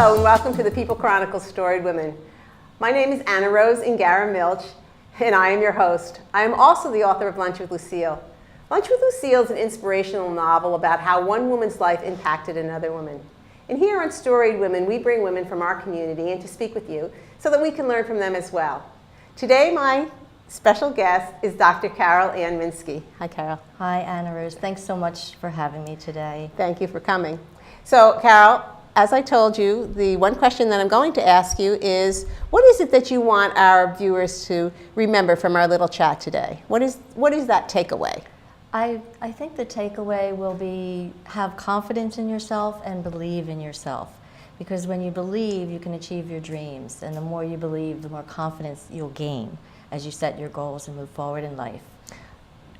Hello and welcome to the People Chronicles Storied Women. My name is Anna Rose Ingarra-Milch and I am your host. I am also the author of Lunch with Lucille. Lunch with Lucille is an inspirational novel about how one woman's life impacted another woman. And here on Storied Women, we bring women from our community in to speak with you so that we can learn from them as well. Today, my special guest is Dr. Carol Ann Minski. Hi, Carol. Hi, Anna Rose. Thanks so much for having me today. Thank you for coming. So, Carol, as I told you, the one question that I'm going to ask you is, what is it that you want our viewers to remember from our little chat today? What is that takeaway? I think the takeaway will be have confidence in yourself and believe in yourself. Because when you believe, you can achieve your dreams. And the more you believe, the more confidence you'll gain as you set your goals and move forward in life.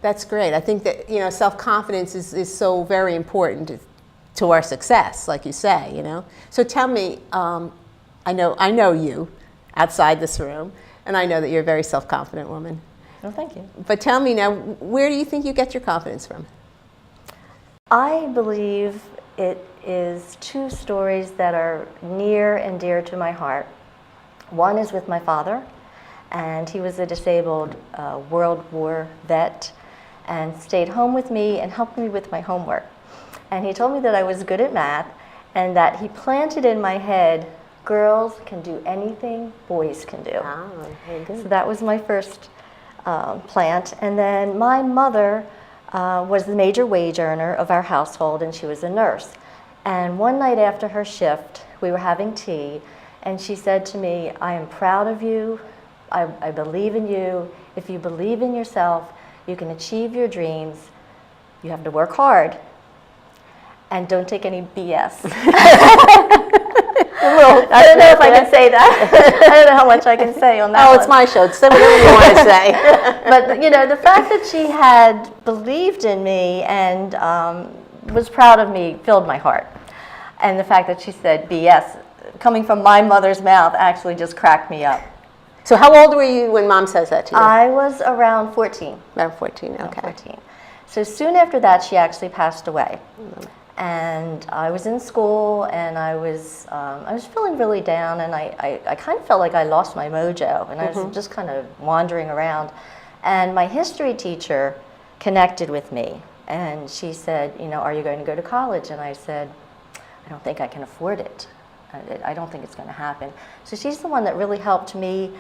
That's great. I think that, self-confidence is so very important to our success, like you say, So tell me, I know you outside this room, and I know that you're a very self-confident woman. Well, thank you. But tell me now, where do you think you get your confidence from? I believe it is two stories that are near and dear to my heart. One is with my father, and he was a disabled World War vet and stayed home with me and helped me with my homework. And he told me that I was good at math and that he planted in my head, girls can do anything boys can do. Oh, very good. So that was my first plant. And then my mother was the major wage earner of our household, and she was a nurse. And one night after her shift, we were having tea, and she said to me, I am proud of you. I believe in you. If you believe in yourself, you can achieve your dreams. You have to work hard. And don't take any BS. I don't know if I can say that. I don't know how much I can say on that. Oh, it's my show. Say whatever you want to say. But the fact that she had believed in me and was proud of me filled my heart. And the fact that she said BS, coming from my mother's mouth, actually just cracked me up. So how old were you when Mom says that to you? I was around 14. Around 14, okay. Around 14. So soon after that, she actually passed away. Mm-hmm. And I was in school, and I was feeling really down, and I kind of felt like I lost my mojo, and I was just kind of wandering around. And my history teacher connected with me, and she said, are you going to go to college? And I said, I don't think I can afford it. I don't think it's going to happen. So she's the one that really helped me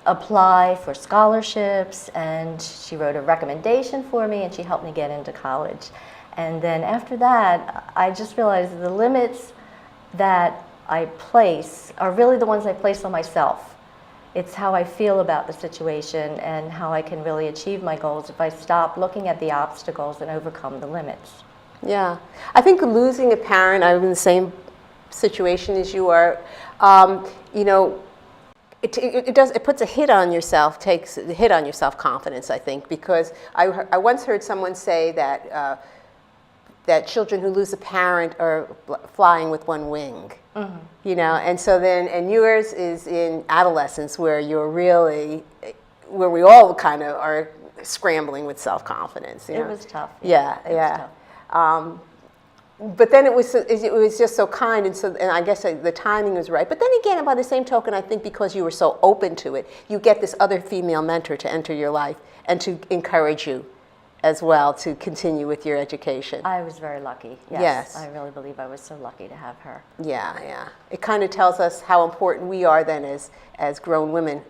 apply for scholarships, and she wrote a recommendation for me, and she helped me get into college. And then after that, I just realized the limits that I place are really the ones I place on myself. It's how I feel about the situation and how I can really achieve my goals if I stop looking at the obstacles and overcome the limits. Yeah. I think losing a parent, I'm in the same situation as you are, it puts a hit on yourself, takes a hit on your self-confidence, I think, because I once heard someone say that children who lose a parent are flying with one wing, and so then, and yours is in adolescence where where we all kind of are scrambling with self-confidence. It was tough. Yeah. But then it was just so kind, and I guess the timing was right. But then again, by the same token, I think because you were so open to it, you get this other female mentor to enter your life and to encourage you as well to continue with your education. I was very lucky. Yes. I really believe I was so lucky to have her. Yeah. It kind of tells us how important we are then as grown women,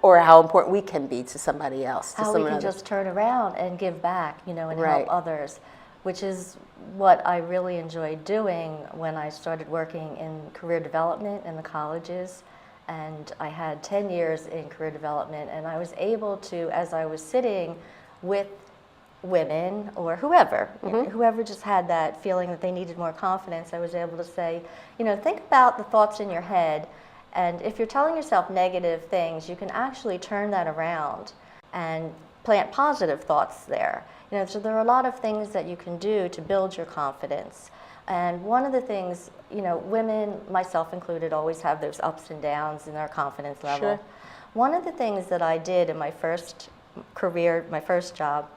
or how important we can be to somebody else. How we can just turn around and give back, and Right. help others, which is what I really enjoyed doing when I started working in career development in the colleges. And I had 10 years in career development, and I was able to, as I was sitting with women or whoever just had that feeling that they needed more confidence, I was able to say, think about the thoughts in your head, and if you're telling yourself negative things, you can actually turn that around and plant positive thoughts there. So there are a lot of things that you can do to build your confidence. And one of the things, women, myself included, always have those ups and downs in their confidence level. Sure. One of the things that I did in my first career, my first job,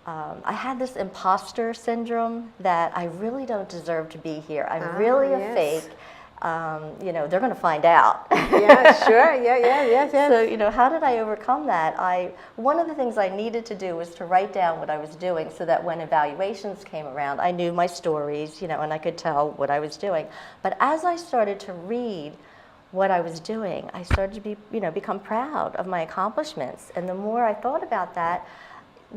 I had this imposter syndrome that I really don't deserve to be here. I'm really a yes. fake. They're going to find out. Yeah, sure. Yeah, yes. So, how did I overcome that? One of the things I needed to do was to write down what I was doing so that when evaluations came around, I knew my stories, and I could tell what I was doing. But as I started to read what I was doing, I started to become proud of my accomplishments. And the more I thought about that,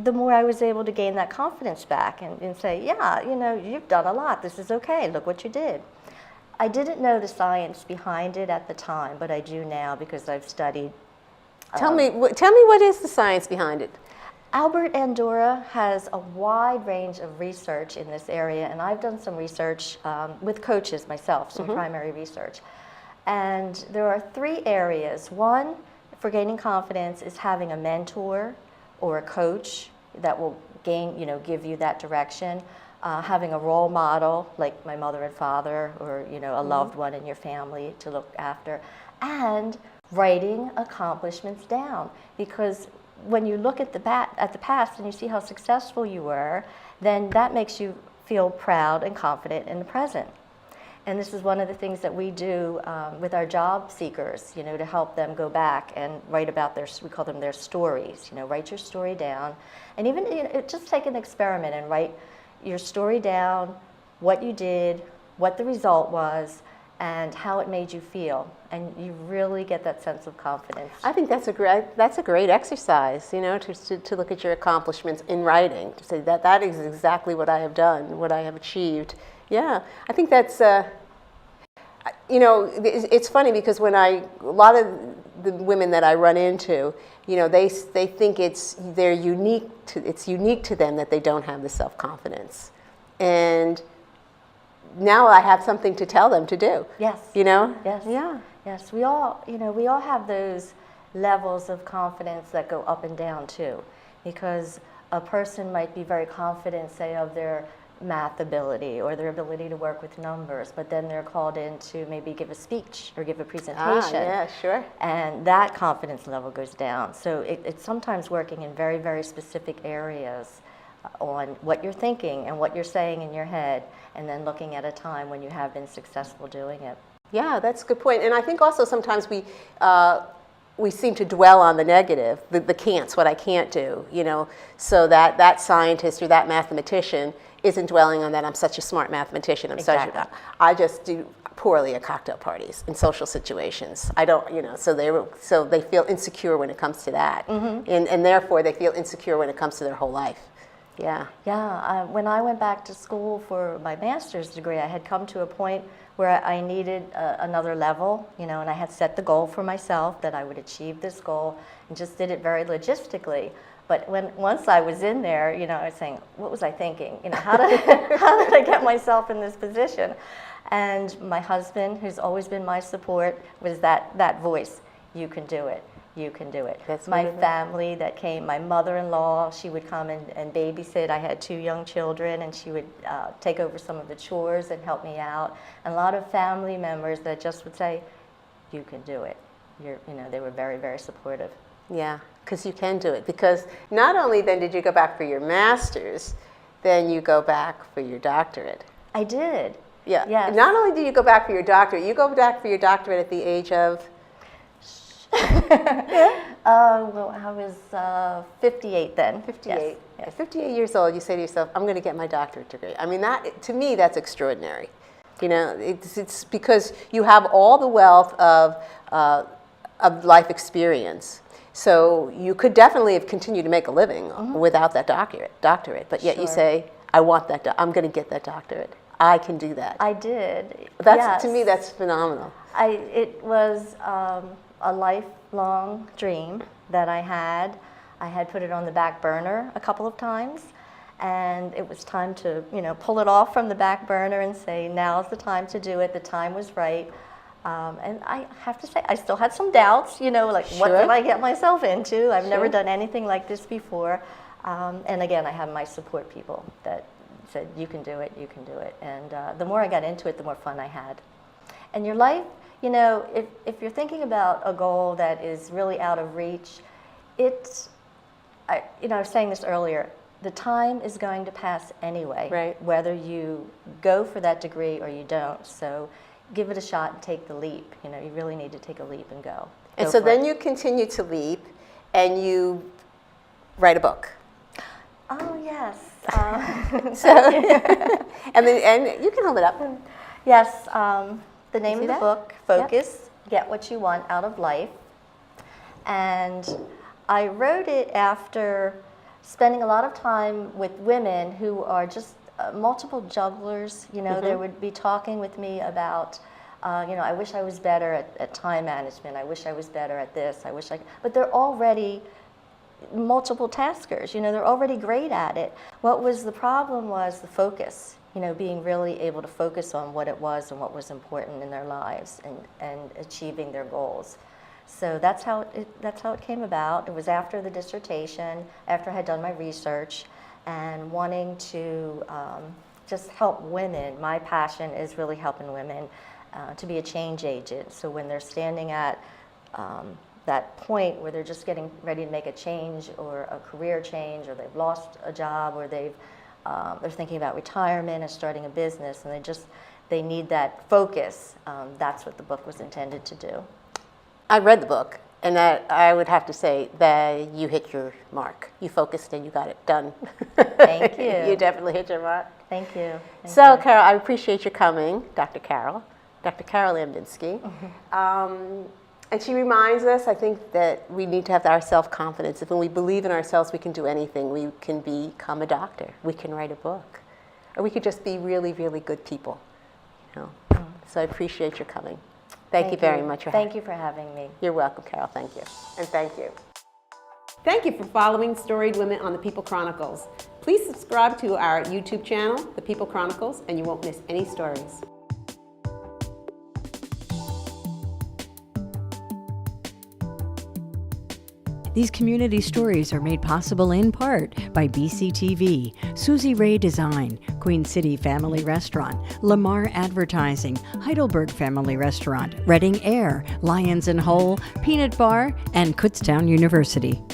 the more I was able to gain that confidence back and say, yeah, you've done a lot. This is okay. Look what you did. I didn't know the science behind it at the time, but I do now because I've studied. Tell me what is the science behind it? Albert Andorra has a wide range of research in this area, and I've done some research with coaches myself, some primary research. And there are 3 areas. One, for gaining confidence, is having a mentor or a coach that will give you that direction. Having a role model like my mother and father, or a loved one in your family to look after, and writing accomplishments down. Because when you look at the past and you see how successful you were, then that makes you feel proud and confident in the present. And this is one of the things that we do with our job seekers, to help them go back and write about we call them their stories. Write your story down, and even just take an experiment and write your story down, what you did, what the result was, and how it made you feel, and you really get that sense of confidence. I think that's a great exercise, to look at your accomplishments in writing, to say that is exactly what I have done, what I have achieved. Yeah, I think that's, it's funny because when a lot of the women that I run into, they think it's unique to them that they don't have the self-confidence. And now I have something to tell them to do. Yes. Yes. Yeah. Yes. We all have those levels of confidence that go up and down too, because a person might be very confident, say, of their math ability or their ability to work with numbers, but then they're called in to maybe give a speech or give a presentation. Yeah, sure. And that confidence level goes down. So it's sometimes working in very, very specific areas on what you're thinking and what you're saying in your head, and then looking at a time when you have been successful doing it. Yeah, that's a good point. And I think also sometimes we seem to dwell on the negative, the can'ts, what I can't do, so that scientist or that mathematician isn't dwelling on that. I'm such a smart mathematician. I just do poorly at cocktail parties in social situations. I don't, so they feel insecure when it comes to that, and therefore they feel insecure when it comes to their whole life. Yeah. Yeah. When I went back to school for my master's degree, I had come to a point where I needed another level, and I had set the goal for myself that I would achieve this goal, and just did it very logistically. But once I was in there, I was saying, what was I thinking? How did I get myself in this position? And my husband, who's always been my support, was that voice. You can do it. You can do it. That's my family that came, my mother-in-law, she would come and babysit. I had 2 young children, and she would take over some of the chores and help me out. And a lot of family members that just would say, you can do it. They were very, very supportive. Yeah, because you can do it. Because not only then did you go back for your master's, then you go back for your doctorate. I did. Yeah. Yes. Not only do you go back for your doctorate, you go back for your doctorate at the age of? Well, I was 58 then. 58. Yes. At 58 years old, you say to yourself, I'm going to get my doctorate degree. I mean, to me, that's extraordinary. It's because you have all the wealth of life experience. So you could definitely have continued to make a living without that doctorate. But yet you say, I want that. I'm going to get that doctorate. I can do that. I did. To me, that's phenomenal. It was a lifelong dream that I had. I had put it on the back burner a couple of times, and it was time to pull it off from the back burner and say, now's the time to do it. The time was right. And I have to say, I still had some doubts, like, Sure. what did I get myself into? I've never Sure. done anything like this before. And again, I have my support people that said, you can do it, you can do it. And the more I got into it, the more fun I had. And your life, if you're thinking about a goal that is really out of reach, I was saying this earlier, the time is going to pass anyway, Right. whether you go for that degree or you don't. So give it a shot and take the leap. You know, you really need to take a leap and go. And Go so for then it. you continue to leap and you write a book. Oh, yes. So, and you can hold it up. Yes, the name see of the that? book, Focus, Get What You Want Out of Life. And I wrote it after spending a lot of time with women who are just multiple jugglers. You know, they would be talking with me about, you know, I wish I was better at time management. I wish I was better at this. I wish I, but they're already multiple taskers. You know, they're already great at it. What was the problem was the focus. You know, being really able to focus on what it was and what was important in their lives and achieving their goals. So that's how it came about. It was after the dissertation, after I had done my research, and wanting to just help women. My passion is really helping women to be a change agent. So when they're standing at that point where they're just getting ready to make a change or a career change, or they've lost a job, or they're thinking about retirement and starting a business, and they need that focus. That's what the book was intended to do. I read the book, and I would have to say that you hit your mark. You focused and you got it done. Thank you. You definitely hit your mark. Thank you. Thank So, you. Carol, I appreciate your coming, Dr. Carol Minski. And she reminds us, I think, that we need to have our self-confidence. If when we believe in ourselves, we can do anything. We can become a doctor. We can write a book. Or we could just be really, really good people. You know? So I appreciate your coming. Thank you very much. Thank you for having me. You're welcome, Carol. Thank you. And thank you. Thank you for following Storied Women on the People Chronicles. Please subscribe to our YouTube channel, The People Chronicles, and you won't miss any stories. These community stories are made possible in part by BCTV, Susie Ray Design, Queen City Family Restaurant, Lamar Advertising, Heidelberg Family Restaurant, Reading Air, Lions and Hole, Peanut Bar, and Kutztown University.